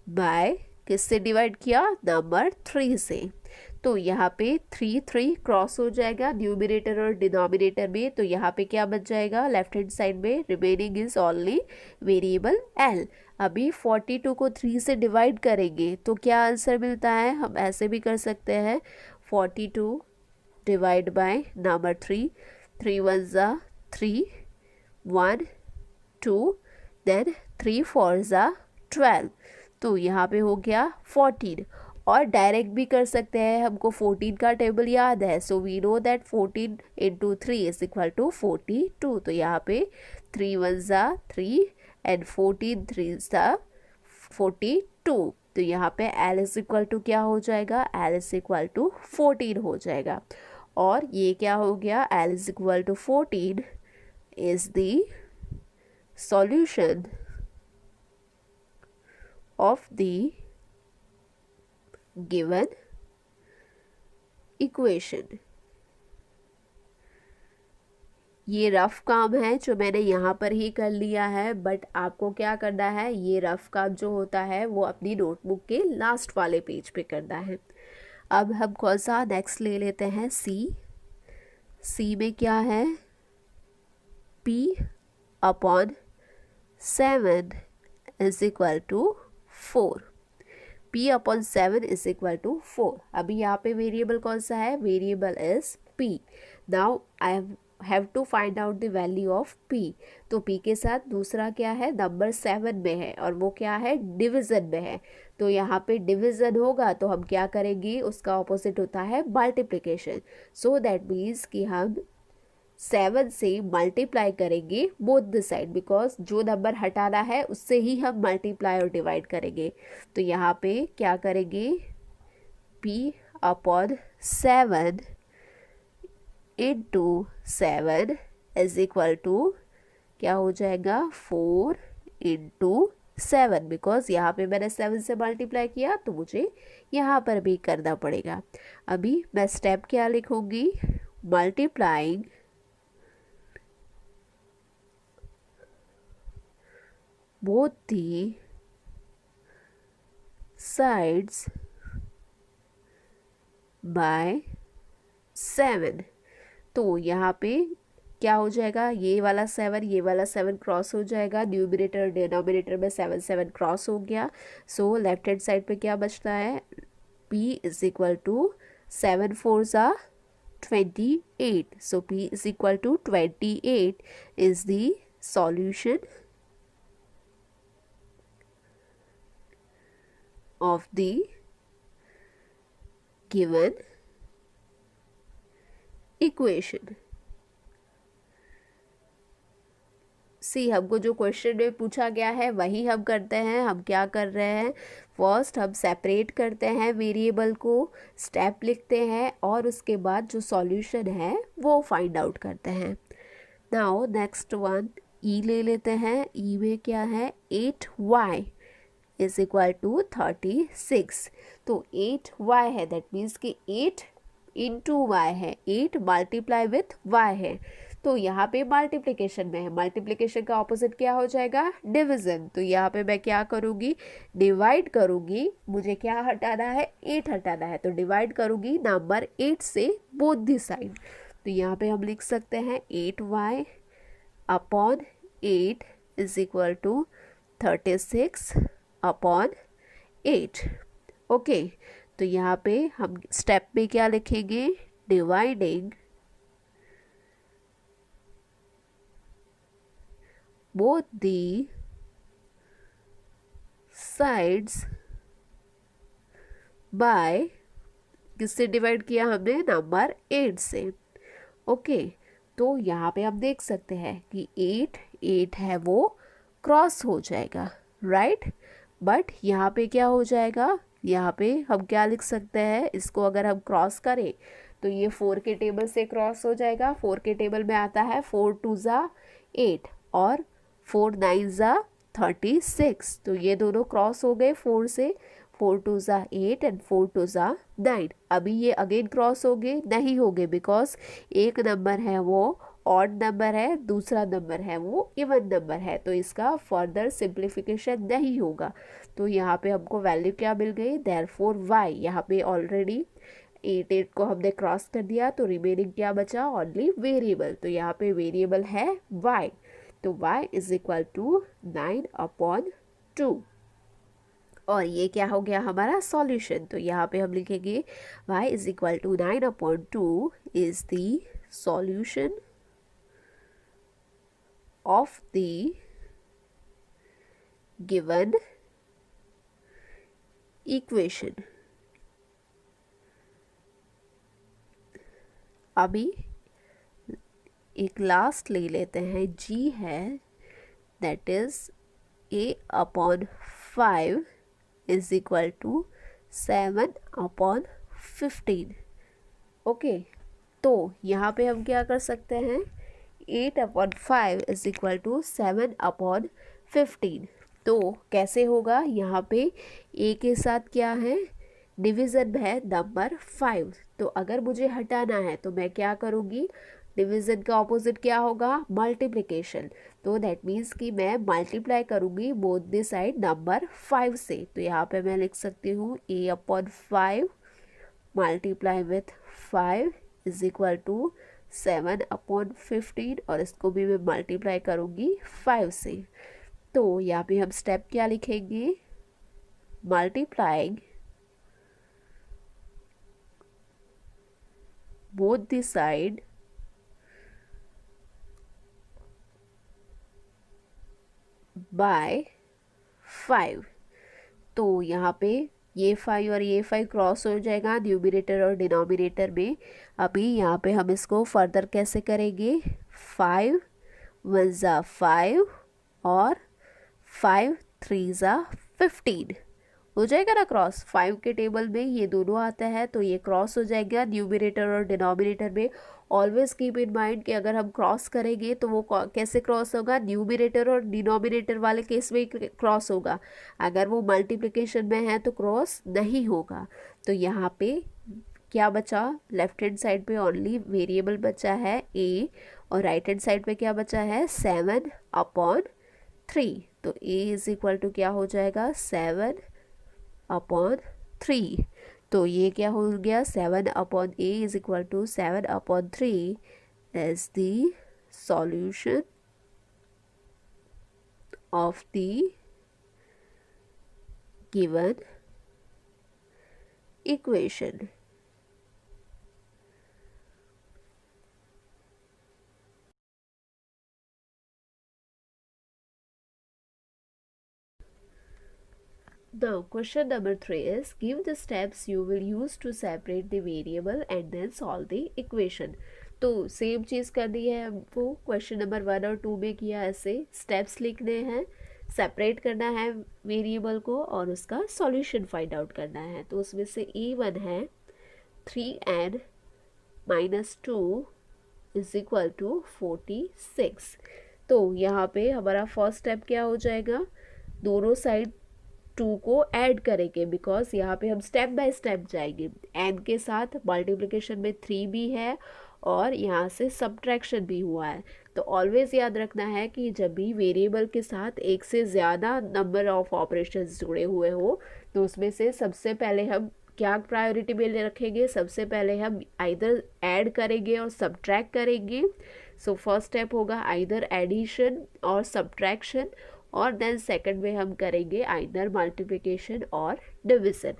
by, किससे डिवाइड किया, नंबर 3 से। तो यहाँ पे 3 क्रॉस हो जाएगा न्यूमिनेटर और डिनोमिनेटर में, तो यहाँ पे क्या बच जाएगा, लेफ्ट हैंड साइड में remaining is only variable L। अभी 42 को 3 से डिवाइड करेंगे तो क्या आंसर मिलता है, हम ऐसे भी कर सकते हैं, 42 डिवाइड बाय नंबर 3, 3 1 ज़ा 3, 1 2, देन 3 4 ज़ा 12, तो यहाँ पे हो गया 14। और डायरेक्ट भी कर सकते हैं, हमको 14 का टेबल याद है, so we know that 14 into 3 is equal to 42। तो यहाँ पे 3 1 ज़ा 3 एंड 14 3 ज़ा 42, तो यहाँ पे L इज इक्वल टू क्या हो जाएगा, L इज इक्वल टू 14 हो जाएगा। और ये क्या हो गया, L is equal to 14 is the solution of the given equation। ये रफ काम है जो मैंने यहाँ पर ही कर लिया है, बट आपको क्या करना है, ये रफ काम जो होता है वो अपनी नोटबुक के लास्ट वाले पेज पे करना है। अब हम कौन सा नेक्स्ट ले लेते हैं, सी में क्या है, p upon 7 is equal to 4। p upon 7 is equal to 4। अभी यहाँ पे वेरिएबल कौन सा है, variable is p। Now I have to find out the value of p। तो p के साथ दूसरा क्या है, नंबर 7 में है और वो क्या है, डिवीजन में है। तो यहाँ पे डिवीजन होगा तो हम क्या करेंगे, उसका ऑपोजिट होता है मल्टीप्लिकेशन। सो दैट मीन्स कि हम 7 से मल्टीप्लाई करेंगे बोथ द साइड, बिकॉज जो नंबर हटाना है उससे ही हम मल्टीप्लाई और डिवाइड करेंगे। तो यहाँ पे क्या करेंगे, p upon 7 into 7 is equal to क्या हो जाएगा, 4 इंटू 7, बिकॉज यहाँ पे मैंने 7 से मल्टीप्लाई किया तो मुझे यहाँ पर भी करना पड़ेगा। अभी मैं स्टेप क्या लिखूंगी, multiplying both the sides by 7। तो यहाँ पे क्या हो जाएगा, ये वाला 7 क्रॉस हो जाएगा, न्यूमरेटर डिनोमिनेटर में 7 क्रॉस हो गया। सो लेफ्ट हैंड साइड पे क्या बचता है, p इज इक्वल टू 7 4 ज़ा 28। So p is equal to 28 is the solution of the given equation। See हमको जो क्वेश्चन में पूछा गया है वही हम करते हैं। हम क्या कर रहे हैं, फर्स्ट हम सेपरेट करते हैं वेरिएबल को, स्टेप लिखते हैं और उसके बाद जो सॉल्यूशन है वो फाइंड आउट करते हैं। नाउ नेक्स्ट वन ई ले लेते हैं। ई में क्या है, 8y इज इक्वल टू 36। तो 8y है, दैट मीन्स कि 8 इंटू वाई है, 8 मल्टीप्लाई विथ y है। तो यहाँ पे मल्टीप्लिकेशन में है, मल्टीप्लिकेशन का ऑपोजिट क्या हो जाएगा, डिवीजन। तो यहाँ पे मैं क्या करूँगी, डिवाइड करूँगी। मुझे क्या हटाना है, 8 हटाना है, तो डिवाइड करूँगी नंबर 8 से बोथ दी साइड। तो यहाँ पे हम लिख सकते हैं 8y upon 8 is equal to 36 upon 8। Okay, तो यहाँ पे हम स्टेप में क्या लिखेंगे, dividing both the sides by, किससे डिवाइड किया हमने, नंबर 8 से। ओके, तो यहाँ पे हम देख सकते हैं कि 8 है वो क्रॉस हो जाएगा, राइट। बट यहाँ पे क्या हो जाएगा, यहाँ पे हम क्या लिख सकते हैं, इसको अगर हम क्रॉस करें तो ये 4 के टेबल से क्रॉस हो जाएगा। 4 के टेबल में आता है 4 2 ज़ा 8 और 4 9 ज़ा 36। तो ये दोनों क्रॉस हो गए 4 से, 4 2 ज़ा 8 एंड 4 2 ज़ा 9। अभी ये अगेन क्रॉस हो गए, नहीं हो गए, बिकॉज एक नंबर है वो ऑड नंबर है, दूसरा नंबर है वो इवन नंबर है, तो इसका फर्दर सिंप्लीफिकेशन नहीं होगा। तो यहाँ पे हमको वैल्यू क्या मिल गई, देयरफॉर y, यहाँ पे ऑलरेडी 8 को हमने क्रॉस कर दिया, तो रिमेनिंग क्या बचा, ओनली वेरिएबल। तो यहाँ पे वेरिएबल है y, तो y इज इक्वल टू 9/2 और ये क्या हो गया हमारा सॉल्यूशन। तो यहाँ पे हम लिखेंगे y is equal to 9/2 is the solution of the given equation। अभी एक लास्ट ले लेते हैं, g है, that is a/5 is equal to 7/15। Okay, तो यहाँ पे हम क्या कर सकते हैं, 8/5 इज इक्वल टू 7/15। तो कैसे होगा, यहाँ पे a के साथ क्या है, डिवीज़न है नंबर 5। तो अगर मुझे हटाना है तो मैं क्या करूँगी, डिवीजन का ऑपोजिट क्या होगा, मल्टीप्लिकेशन। तो दैट मीन्स कि मैं मल्टीप्लाई करूँगी बोथ द साइड नंबर 5 से। तो यहाँ पे मैं लिख सकती हूँ a/5 multiply with 5 is equal to 7/15, और इसको भी मैं मल्टीप्लाई करूँगी 5 से। तो यहाँ पे हम स्टेप क्या लिखेंगे, multiplying both the side by 5। तो यहाँ पे ये 5 और ये 5 क्रॉस हो जाएगा न्यूमिनेटर और डिनोमिनेटर में। अभी यहाँ पे हम इसको फर्दर कैसे करेंगे, 5 1 ज़ा 5 और 5 3 ज़ा 15 हो जाएगा ना क्रॉस। 5 के टेबल में ये दोनों आता है तो ये क्रॉस हो जाएगा न्यूमिनेटर और डिनोमिनेटर में। ऑलवेज कीप इन माइंड कि अगर हम क्रॉस करेंगे तो वो कैसे क्रॉस होगा, न्यूमिनेटर और डिनोमिनेटर वाले केस में क्रॉस होगा। अगर वो मल्टीप्लिकेशन में है तो क्रॉस नहीं होगा। तो यहाँ पे क्या बचा, लेफ्ट हैंड साइड पे ओनली वेरिएबल बचा है a, और राइट हैंड साइड पे क्या बचा है, 7/3। तो a इज इक्वल टू क्या हो जाएगा, 7/3। तो ये क्या हो गया, 7/a is equal to 7/3 is the solution of the given equation. Now question number 3 is give the steps you will use to separate the variable and then solve the equation। तो same चीज़ करनी है हमको, question number 1 और 2 में किया ऐसे, steps लिखने हैं, सेपरेट करना है वेरिएबल को और उसका सॉल्यूशन फाइंड आउट करना है। तो उसमें से E1 है 3n-2 इज इक्वल टू 46। तो यहाँ पे हमारा फर्स्ट स्टेप क्या हो जाएगा, दोनों साइड 2 को ऐड करेंगे, बिकॉज यहाँ पे हम स्टेप बाय स्टेप जाएंगे। एन के साथ मल्टीप्लिकेशन में 3 भी है और यहाँ से सब्ट्रैक्शन भी हुआ है। तो ऑलवेज याद रखना है कि जब भी वेरिएबल के साथ एक से ज़्यादा नंबर ऑफ ऑपरेशंस जुड़े हुए हो तो उसमें से सबसे पहले हम क्या प्रायोरिटी में रखेंगे, सबसे पहले हम आइदर ऐड करेंगे और सब्ट्रैक्ट करेंगे। सो फर्स्ट स्टेप होगा आइदर एडिशन और सब्ट्रैक्शन, और देन सेकंड में हम करेंगे आइदर मल्टीप्लिकेशन और डिविजन।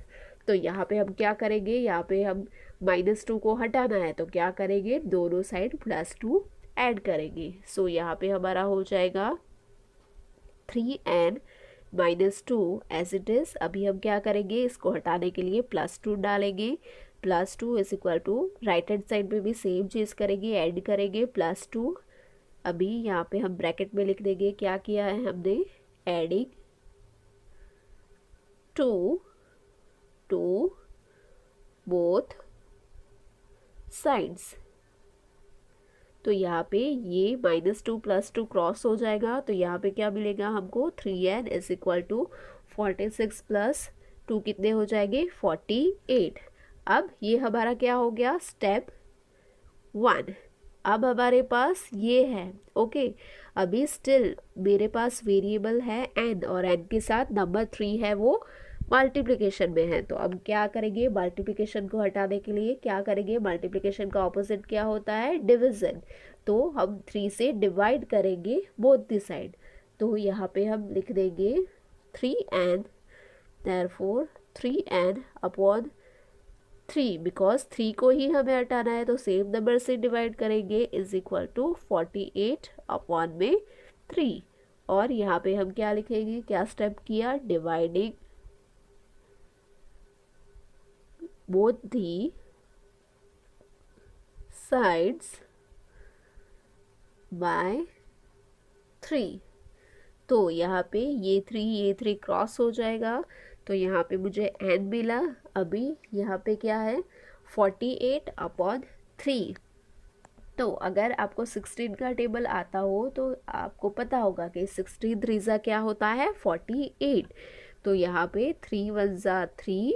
तो यहाँ पे हम क्या करेंगे, यहाँ पे हम -2 को हटाना है तो क्या करेंगे, दोनों साइड +2 ऐड करेंगे। सो यहाँ पे हमारा हो जाएगा 3n-2 एज इट इज़। अभी हम क्या करेंगे, इसको हटाने के लिए +2 डालेंगे। +2 is equal to, right hand side में भी सेम चीज़ करेंगे, ऐड करेंगे +2। अभी यहाँ पे हम ब्रैकेट में लिख देंगे क्या किया है हमने, एडिंग 2 टू बोथ साइड्स। तो यहाँ पे ये -2 +2 क्रॉस हो जाएगा। तो यहाँ पे क्या मिलेगा हमको, 3n इज इक्वल टू 46 + 2 कितने हो जाएंगे, 48। अब ये हमारा क्या हो गया, स्टेप 1। अब हमारे पास ये है, ओके। अभी स्टिल मेरे पास वेरिएबल है n और n के साथ नंबर 3 है, वो मल्टीप्लिकेशन में है। तो अब क्या करेंगे, मल्टीप्लिकेशन को हटाने के लिए क्या करेंगे, मल्टीप्लिकेशन का ऑपोजिट क्या होता है, डिवीजन। तो हम 3 से डिवाइड करेंगे बोथ द साइड। तो यहाँ पे हम लिख देंगे 3n, देयरफॉर 3n/3, बिकॉज 3 को ही हमें हटाना है तो सेम नंबर से डिवाइड करेंगे, इज इक्वल टू 48/3। और यहाँ पे हम क्या लिखेंगे, क्या स्टेप किया, dividing both the sides by 3। तो यहाँ पे ये 3 क्रॉस हो जाएगा। तो यहाँ पे मुझे n मिला। अभी यहाँ पे क्या है, 48/3। तो अगर आपको 16 का टेबल आता हो तो आपको पता होगा कि 16 3 क्या होता है, 48। तो यहाँ पे 3 1 3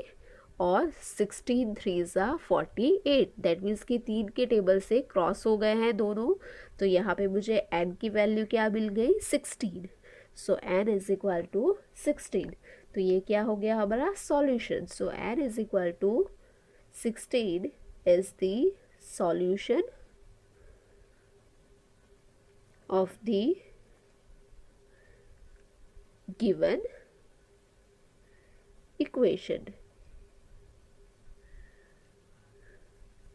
और 16 3 ज़ा 48, दैट मीन्स कि 3 के टेबल से क्रॉस हो गए हैं दोनों। तो यहाँ पे मुझे n की वैल्यू क्या मिल गई 16। So n is equal to 16। तो ये क्या हो गया हमारा solution. So n is equal to 16 is the solution of the given equation.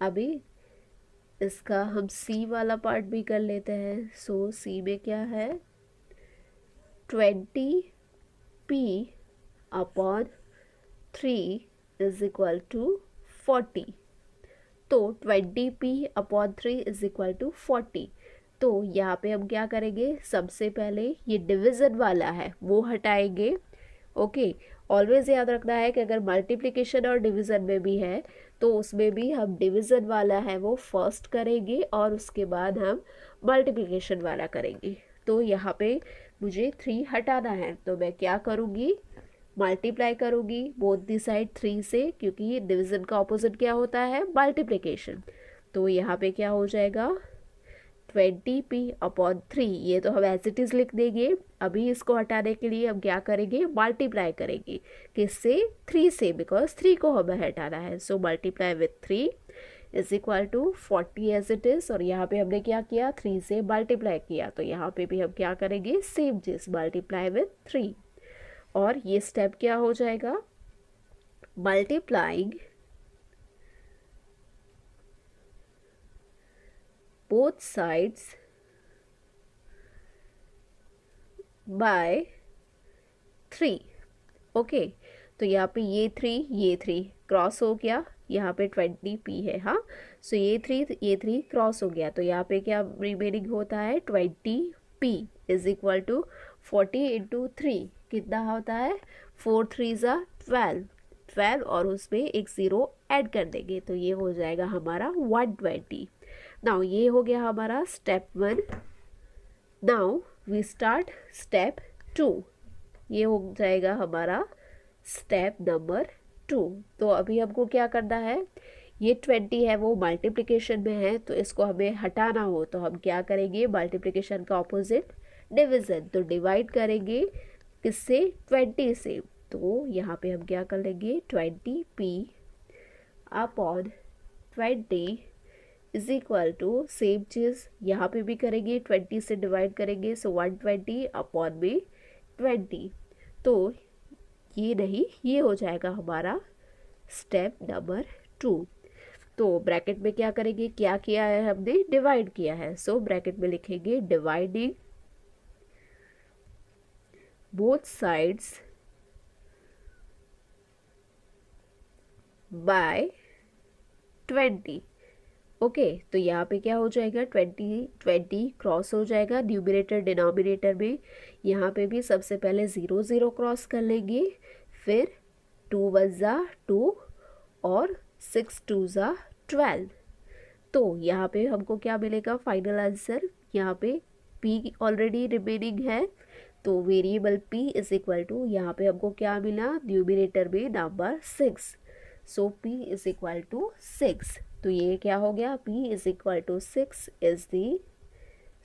अभी इसका हम C वाला पार्ट भी कर लेते हैं। सो C में क्या है 20p upon 3 is equal to 40। तो 20p upon 3 is equal to 40। तो यहाँ पे हम क्या करेंगे, सबसे पहले ये डिविजन वाला है वो हटाएंगे। ओके, ऑलवेज याद रखना है कि अगर मल्टीप्लिकेशन और डिवीज़न में भी है तो उसमें भी हम डिवीज़न वाला है वो फर्स्ट करेंगे और उसके बाद हम मल्टीप्लिकेशन वाला करेंगे। तो यहाँ पे मुझे 3 हटाना है, तो मैं क्या करूँगी, मल्टीप्लाई करूँगी बोथ दी साइड 3 से, क्योंकि डिवीज़न का ऑपोजिट क्या होता है मल्टीप्लिकेशन। तो यहाँ पे क्या हो जाएगा 20p अपॉन 3, ये तो हम एज इट इज़ लिख देंगे। अभी इसको हटाने के लिए हम क्या करेंगे, मल्टीप्लाई करेंगे किससे 3 से, बिकॉज 3 को हमें हटाना है। So multiply with 3 is equal to 40 as it is. और यहाँ पे हमने क्या किया 3 से मल्टीप्लाई किया, तो यहाँ पे भी हम क्या करेंगे सेम चीज़ मल्टीप्लाई विथ 3। और ये स्टेप क्या हो जाएगा multiplying both sides by 3। Okay, तो यहाँ पे ये 3 क्रॉस हो गया, यहाँ पे 20p है। हाँ, सो ये 3 क्रॉस हो गया, तो यहाँ पे क्या रिमेनिंग होता है 20p is equal to 40 into 3 कितना होता है 4 3 ज़ा 12 और उसमें एक 0 ऐड कर देंगे, तो ये हो जाएगा हमारा 120। नाउ ये हो गया हमारा step 1। Now we start step 2, ये हो जाएगा हमारा स्टेप नंबर 2। तो अभी हमको क्या करना है, ये 20 है वो मल्टीप्लिकेशन में है, तो इसको हमें हटाना हो तो हम क्या करेंगे, मल्टीप्लिकेशन का ऑपोजिट डिवीज़न, तो डिवाइड करेंगे किससे 20 से। तो यहाँ पे हम क्या कर लेंगे 20p upon 20 is equal to same चीज़ यहाँ पे भी करेंगे 20 से डिवाइड करेंगे, सो 120 अपॉन में 20। तो ये नहीं, ये हो जाएगा हमारा स्टेप नंबर 2। तो ब्रैकेट में क्या करेंगे, क्या किया है हमने डिवाइड किया है, सो ब्रैकेट में लिखेंगे dividing both sides by 20। Okay, तो यहाँ पे क्या हो जाएगा 20 क्रॉस हो जाएगा न्यूमरेटर डिनोमिनेटर में। यहाँ पे भी सबसे पहले 0 0 क्रॉस कर लेंगे, फिर 2 1 ज़ा 2 और 6 2 ज़ा 12। तो यहाँ पे हमको क्या मिलेगा फाइनल आंसर, यहाँ पे p ऑलरेडी रिमेनिंग है, तो variable p is equal to यहाँ पे हमको क्या मिला न्यूमरेटर में number 6। So p is equal to 6। तो ये क्या हो गया p is equal to 6 is the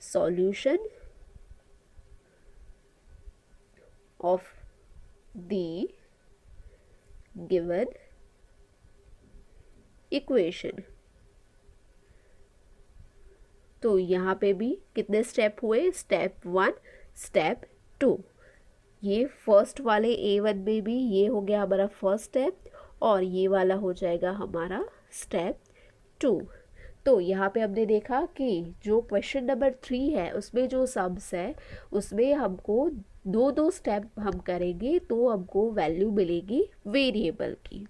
solution of the given equation. तो यहाँ पे भी कितने स्टेप हुए, स्टेप 1 स्टेप 2। ये फर्स्ट वाले A1 में भी ये हो गया हमारा फर्स्ट स्टेप, और ये वाला हो जाएगा हमारा स्टेप 2। तो यहाँ पे हमने देखा कि जो क्वेश्चन नंबर 3 है उसमें जो सम्स है उसमें हमको दो स्टेप हम करेंगे तो हमको वैल्यू मिलेगी वेरिएबल की।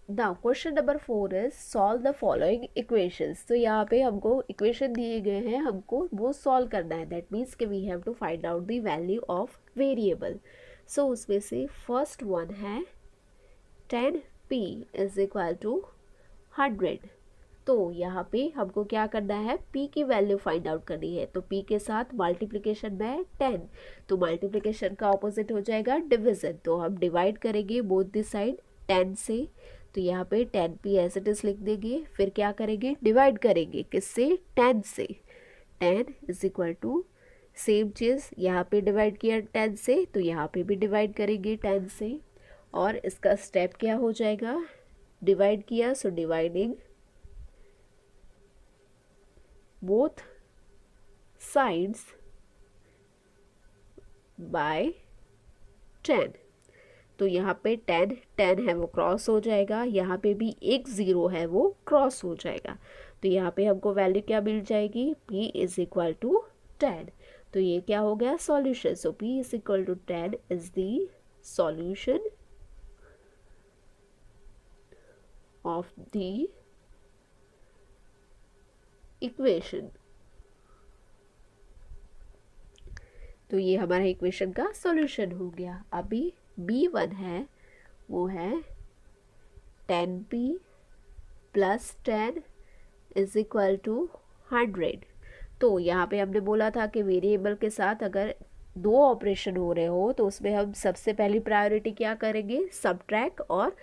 Now question number 4 is solve the following equations. तो यहाँ पे हमको इक्वेशन दिए गए हैं, हमको वो सॉल्व करना है, दैट मीन्स कि we have to find out the value of variable. So उसमें से फर्स्ट वन है 10p इज इक्वल टू 100। तो यहाँ पे हमको क्या करना है, p की वैल्यू फाइंड आउट करनी है। तो p के साथ मल्टीप्लिकेशन में 10, तो मल्टीप्लिकेशन का ऑपोजिट हो जाएगा डिवीजन। तो हम डिवाइड करेंगे बोथ दिस साइड 10 से, तो यहाँ पे 10p एज इट इज लिख देंगे। फिर क्या करेंगे, डिवाइड करेंगे किससे, 10 से। 10 इज इक्वल टू सेम चीज़, यहाँ पे डिवाइड किया 10 से, तो यहाँ पे भी डिवाइड करेंगे 10 से। और इसका स्टेप क्या हो जाएगा, डिवाइड किया so dividing both sides by 10। तो यहाँ पे 10 10 है वो क्रॉस हो जाएगा, यहाँ पे भी एक 0 है वो क्रॉस हो जाएगा। तो यहाँ पे हमको वैल्यू क्या मिल जाएगी, p इज इक्वल टू 10। तो ये क्या हो गया, solution. So p is equal to 10 is the solution of the equation. तो ये हमारा इक्वेशन का सॉल्यूशन हो गया। अभी b1 है वो है 10p plus 10 is equal to 100। तो यहाँ पे हमने बोला था कि वेरिएबल के साथ अगर दो ऑपरेशन हो रहे हो तो उसमें हम सबसे पहली प्रायोरिटी क्या करेंगे, सबट्रैक्ट और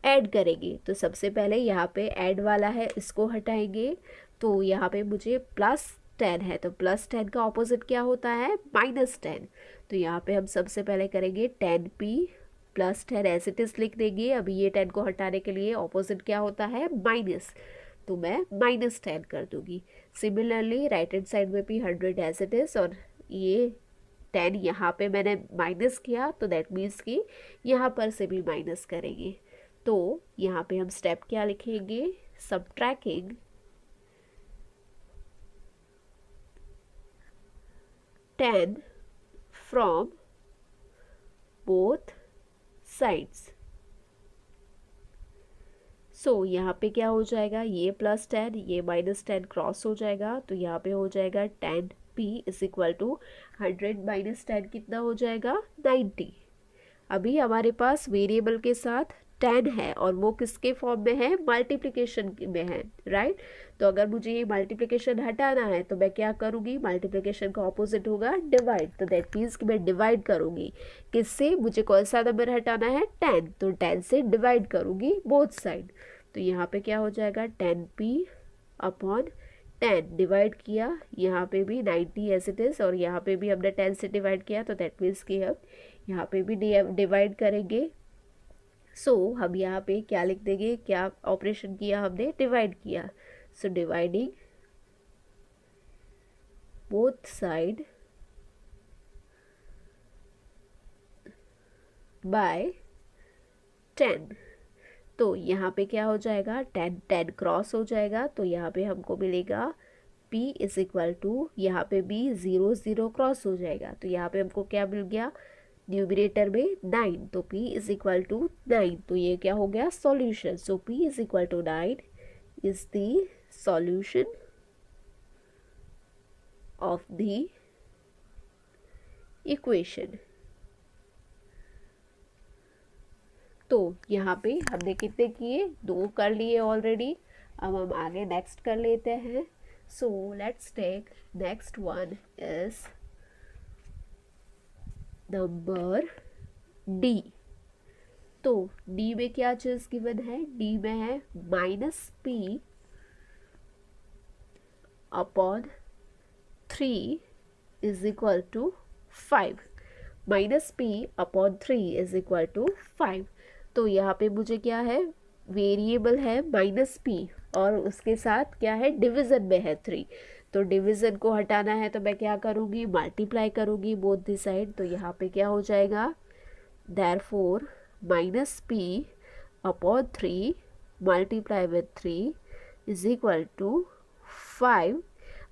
ऐड करेंगे। तो सबसे पहले यहाँ पे ऐड वाला है, इसको हटाएंगे। तो यहाँ पे मुझे प्लस 10 है, तो प्लस 10 का ऑपोजिट क्या होता है, माइनस 10। तो यहाँ पे हम सबसे पहले करेंगे 10p plus 10 as it is लिख देंगे। अभी ये 10 को हटाने के लिए ऑपोजिट क्या होता है, माइनस, तो मैं माइनस 10 कर दूंगी। सिमिलरली राइट हैंड साइड में भी 100 एज इट इज, और ये 10 यहाँ पे मैंने माइनस किया, तो दैट मीन्स कि यहाँ पर से भी माइनस करेंगे। तो यहाँ पे हम स्टेप क्या लिखेंगे, सबट्रैक्टिंग 10 फ्रॉम बोथ साइड्स। सो यहाँ पे क्या हो जाएगा, ये प्लस 10 ये माइनस 10 क्रॉस हो जाएगा। तो यहाँ पे हो जाएगा 10p is equal to 100 minus 10 कितना हो जाएगा, 90। अभी हमारे पास वेरिएबल के साथ 10 है और वो किसके फॉर्म में है, मल्टीप्लिकेशन में है, राइट। तो अगर मुझे ये मल्टीप्लिकेशन हटाना है तो मैं क्या करूँगी, मल्टीप्लिकेशन का ऑपोजिट होगा डिवाइड। तो दैट मीन्स कि मैं डिवाइड करूँगी किससे, मुझे कौन सा नंबर हटाना है, 10, तो 10 से डिवाइड करूँगी बोथ साइड। तो यहाँ पे क्या हो जाएगा, 10p अपॉन 10 डिवाइड किया, यहाँ पे भी 90 एज इट इज़, और यहाँ पे भी हमने 10 से डिवाइड किया, तो दैट मीन्स कि हम यहाँ पे भी डिवाइड करेंगे। सो हम यहाँ पे क्या लिख देंगे, क्या ऑपरेशन किया हमने, डिवाइड किया। So dividing both side by 10। तो यहाँ पे क्या हो जाएगा, 10 10 क्रॉस हो जाएगा। तो यहाँ पे हमको मिलेगा p इज इक्वल टू, यहाँ पे भी 0 0 क्रॉस हो जाएगा। तो यहाँ पे हमको क्या मिल गया, न्यूमरेटर में 9, तो p इज इक्वल टू 9। तो ये क्या हो गया, solution. So p is equal to 9 is the solution of the equation. तो यहाँ पे हमने कितने किए, 2 कर लिए ऑलरेडी। अब हम आगे नेक्स्ट कर लेते हैं। So let's take next one is number d। तो d में क्या चीज गिवन है, d में है -p upon 3 is equal to 5। -p upon 3 is equal to 5। तो यहाँ पे मुझे क्या है, वेरिएबल है -p और उसके साथ क्या है, डिवीजन में है 3। तो डिवीजन को हटाना है तो मैं क्या करूँगी, मल्टीप्लाई करूँगी बोथ दी साइड। तो यहाँ पे क्या हो जाएगा, therefore -p upon 3 multiply with 3 is equal to 5।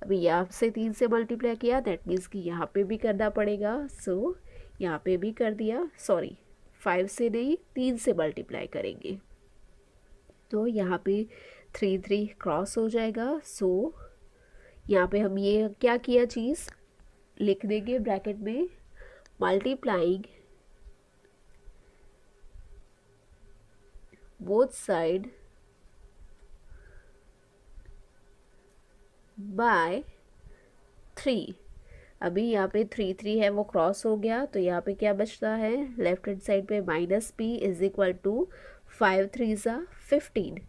अभी यहाँ से 3 से मल्टीप्लाई किया, दैट मीन्स कि यहाँ पे भी करना पड़ेगा। सो यहाँ पे भी कर दिया, सॉरी 5 से नहीं 3 से मल्टीप्लाई करेंगे। तो यहाँ पे 3 3 क्रॉस हो जाएगा। सो यहाँ पे हम ये क्या किया चीज़ लिख देंगे ब्रैकेट में, मल्टीप्लाइंग बोथ साइड बाय 3। अभी यहाँ पे 3 है वो क्रॉस हो गया, तो यहाँ पे क्या बचता है, लेफ्ट हैंड साइड पे minus p is equal to 5 3 ज़ा 15।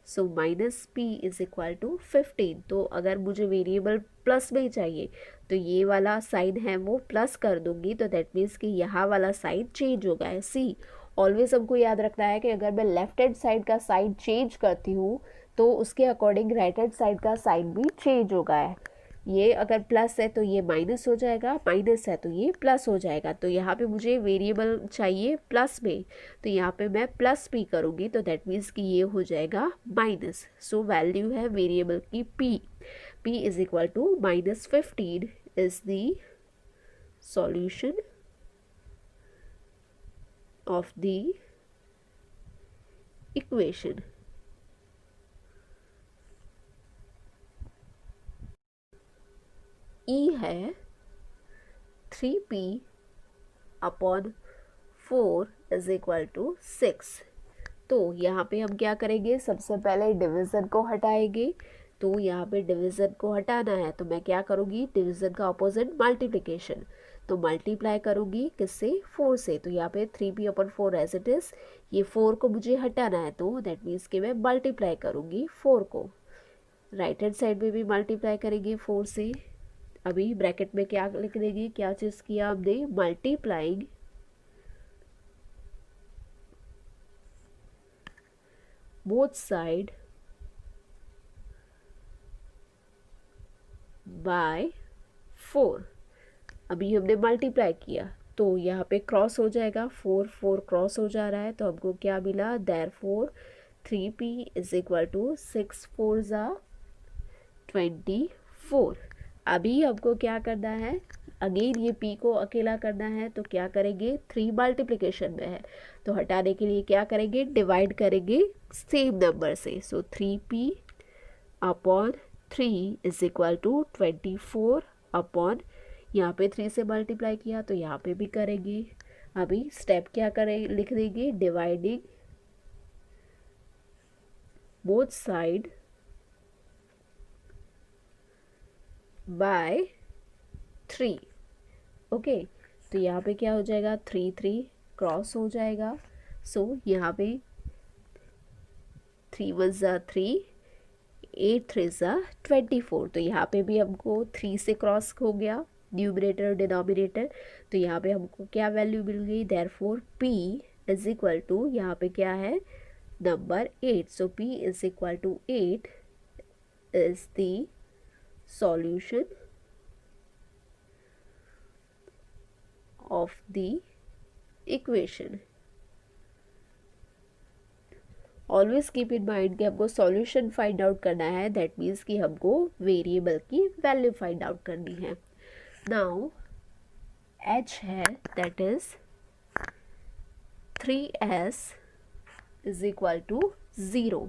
So minus p is equal to 15। तो अगर मुझे वेरिएबल प्लस में ही चाहिए तो ये वाला साइन है वो प्लस कर दूंगी, तो दैट मीन्स कि यहाँ वाला साइन चेंज हो गया है। सी ऑलवेज हमको याद रखना है कि अगर मैं लेफ्ट हैंड साइड का साइन चेंज करती हूँ तो उसके अकॉर्डिंग राइट हैंड साइड का साइन भी चेंज हो गया है। ये अगर प्लस है तो ये माइनस हो जाएगा, माइनस है तो ये प्लस हो जाएगा। तो यहाँ पे मुझे वेरिएबल चाहिए प्लस में, तो यहाँ पे मैं प्लस पी करूँगी, तो दैट मीन्स कि ये हो जाएगा माइनस। सो वैल्यू है वेरिएबल की p, p is equal to -15 is the solution of the equation. ई है 3p upon 4 is equal to 6। तो यहाँ पे हम क्या करेंगे, सबसे पहले डिवीज़न को हटाएंगे। तो यहाँ पे डिवीज़न को हटाना है तो मैं क्या करूँगी, डिवीज़न का ऑपोजिट मल्टीप्लिकेशन। तो मल्टीप्लाई करूँगी किससे, 4 से। तो यहाँ पे 3p upon 4 as it is, ये 4 को मुझे हटाना है, तो दैट मीन्स कि मैं मल्टीप्लाई करूँगी 4 को। राइट हैंड साइड में भी मल्टीप्लाई करेंगे 4 से। अभी ब्रैकेट में क्या लिख देंगे, क्या चीज़ किया हमने, मल्टीप्लाइंग बोथ साइड बाय 4। अभी हमने मल्टीप्लाई किया तो यहाँ पे क्रॉस हो जाएगा, 4 4 क्रॉस हो जा रहा है, तो हमको क्या मिला, therefore 3p is equal to 6 4 ज़ा 24। अभी हमको क्या करना है, अगेन ये p को अकेला करना है, तो क्या करेंगे, 3 मल्टीप्लिकेशन में है तो हटाने के लिए क्या करेंगे, डिवाइड करेंगे सेम नंबर से। So 3p upon 3 is equal to 24 upon, यहाँ पे 3 से मल्टीप्लाई किया तो यहाँ पे भी करेंगे। अभी स्टेप क्या करें, लिख देंगे, dividing both side by 3। Okay, तो यहाँ पे क्या हो जाएगा, 3 3 क्रॉस हो जाएगा। सो यहाँ पे 3 1 ज़ा 3, 8 3 ज़ा 24। तो यहाँ पे भी हमको 3 से क्रॉस हो गया न्यूमरेटर डिनोमिनेटर, तो यहाँ पे हमको क्या वैल्यू मिल गई, therefore p is equal to, यहाँ पे क्या है, number 8। So p is equal to 8 is the solution of the equation. Always keep in mind कि हमको सॉल्यूशन फाइंड आउट करना है, दैट मीन्स कि हमको वेरिएबल की वैल्यू फाइंड आउट करनी है। नाउ h है, that is 3s is equal to 0।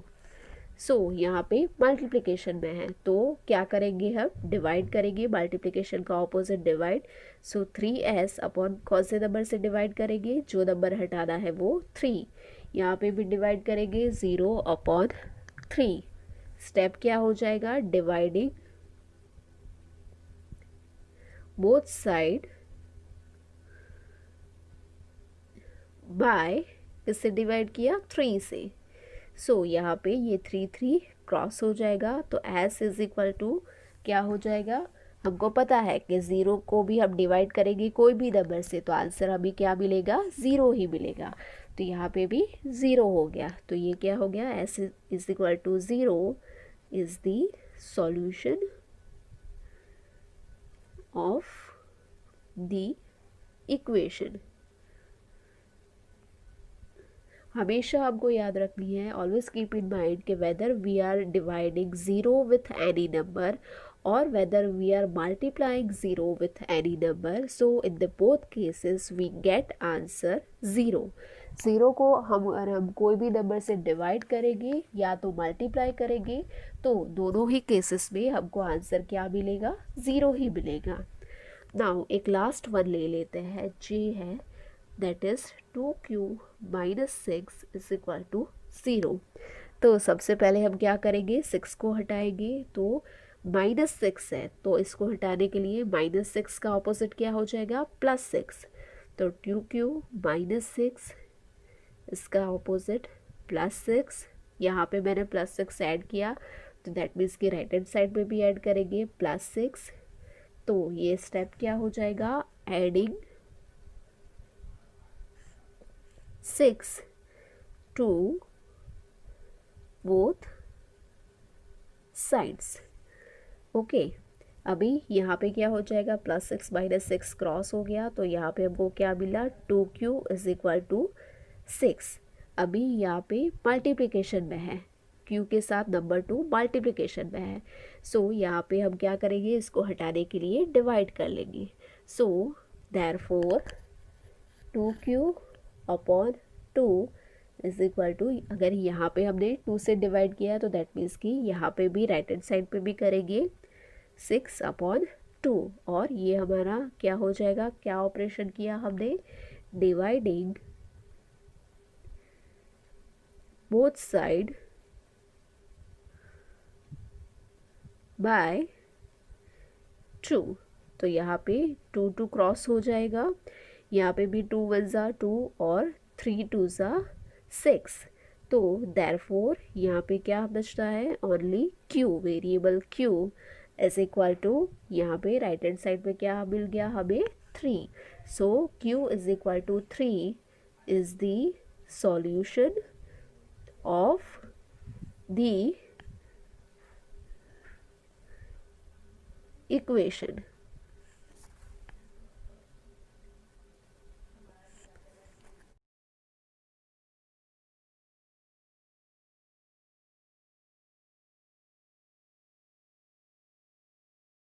सो यहाँ पे मल्टीप्लिकेशन में है तो क्या करेंगे, हम डिवाइड करेंगे, मल्टीप्लिकेशन का ऑपोजिट डिवाइड। सो 3s अपॉन कौन से नंबर से डिवाइड करेंगे, जो नंबर हटाना है वो 3। यहाँ पे भी डिवाइड करेंगे 0 अपॉन 3। स्टेप क्या हो जाएगा, डिवाइडिंग बोथ साइड बाय, किससे डिवाइड किया, 3 से। सो यहाँ पे ये 3 3 क्रॉस हो जाएगा, तो s इज इक्वल टू क्या हो जाएगा, हमको पता है कि 0 को भी हम डिवाइड करेंगे कोई भी नंबर से तो आंसर अभी क्या मिलेगा, 0 ही मिलेगा। तो यहाँ पे भी 0 हो गया, तो ये क्या हो गया, s is equal to 0 is the solution of the equation. हमेशा हमको याद रखनी है, ऑलवेज कीप इन माइंड कि whether we are dividing 0 with any number और whether we are multiplying 0 with any number, so in the both cases we get answer 0। 0 को हम कोई भी नंबर से डिवाइड करेंगे या तो मल्टीप्लाई करेंगे तो दोनों ही केसेस में हमको आंसर क्या मिलेगा, 0 ही मिलेगा। नाउ एक लास्ट वन ले लेते हैं, जे है, that is 2q minus 6 is equal to 0। तो सबसे पहले हम क्या करेंगे, 6 को हटाएंगे तो -6 है, तो इसको हटाने के लिए -6 का ऑपोजिट क्या हो जाएगा, +6। तो 2q -6, इसका ऑपोजिट +6। यहाँ पे मैंने +6 ऐड किया, तो दैट मीन्स कि राइट हैंड साइड में भी ऐड करेंगे +6। तो ये स्टेप क्या हो जाएगा, adding 6 to both sides. Okay, अभी यहाँ पे क्या हो जाएगा, +6 -6 क्रॉस हो गया, तो यहाँ पे हमको क्या मिला, 2q = 6। अभी यहाँ पे मल्टीप्लिकेशन में है, q के साथ नंबर 2 मल्टीप्लिकेशन में है। सो यहाँ पे हम क्या करेंगे, इसको हटाने के लिए डिवाइड कर लेंगे। सो देयरफॉर 2q/2 = अगर यहाँ पे हमने 2 से डिवाइड किया तो दैट मीन्स कि यहाँ पे भी राइट हैंड साइड पे भी करेंगे 6/2, और ये हमारा क्या हो जाएगा, क्या ऑपरेशन किया हमने, डिवाइडिंग बोथ साइड बाय 2। तो यहाँ पे 2 क्रॉस हो जाएगा, यहाँ पे भी 2 1 ज़ा 2 और 3 2 ज़ा 6। तो देयरफॉर यहाँ पे क्या बचता है, ओनली q, वेरिएबल q = यहाँ पे राइट हैंड साइड में क्या मिल गया हमें, 3। सो q = 3 is the solution of the equation.